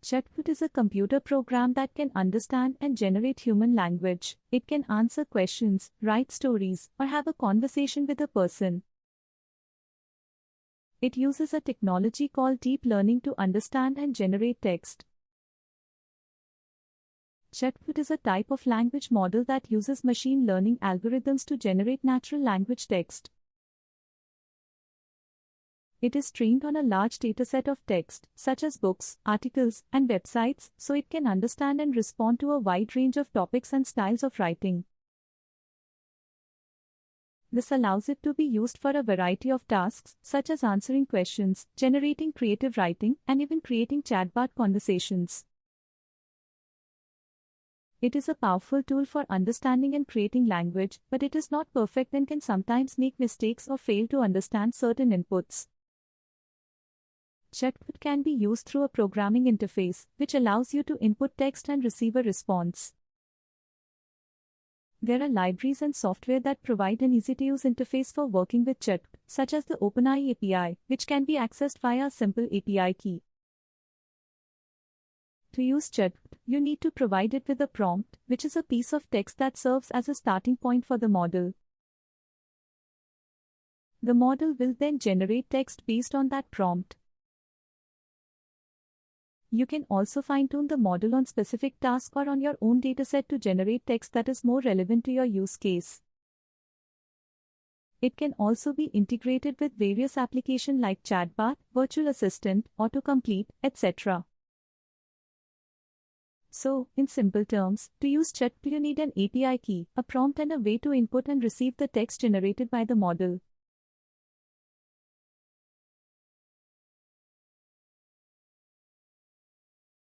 Chatbot is a computer program that can understand and generate human language. It can answer questions, write stories, or have a conversation with a person. It uses a technology called deep learning to understand and generate text. Chatbot is a type of language model that uses machine learning algorithms to generate natural language text. It is trained on a large dataset of text, such as books, articles, and websites, so it can understand and respond to a wide range of topics and styles of writing. This allows it to be used for a variety of tasks, such as answering questions, generating creative writing, and even creating chatbot conversations. It is a powerful tool for understanding and creating language, but it is not perfect and can sometimes make mistakes or fail to understand certain inputs. Chatbot can be used through a programming interface, which allows you to input text and receive a response. There are libraries and software that provide an easy-to-use interface for working with Chatbot, such as the OpenAI API, which can be accessed via a simple API key. To use Chatbot, you need to provide it with a prompt, which is a piece of text that serves as a starting point for the model. The model will then generate text based on that prompt. You can also fine-tune the model on specific tasks or on your own dataset to generate text that is more relevant to your use case. It can also be integrated with various applications like Chatbot, Virtual Assistant, Autocomplete, etc. So, in simple terms, to use Chatbot you need an API key, a prompt and a way to input and receive the text generated by the model.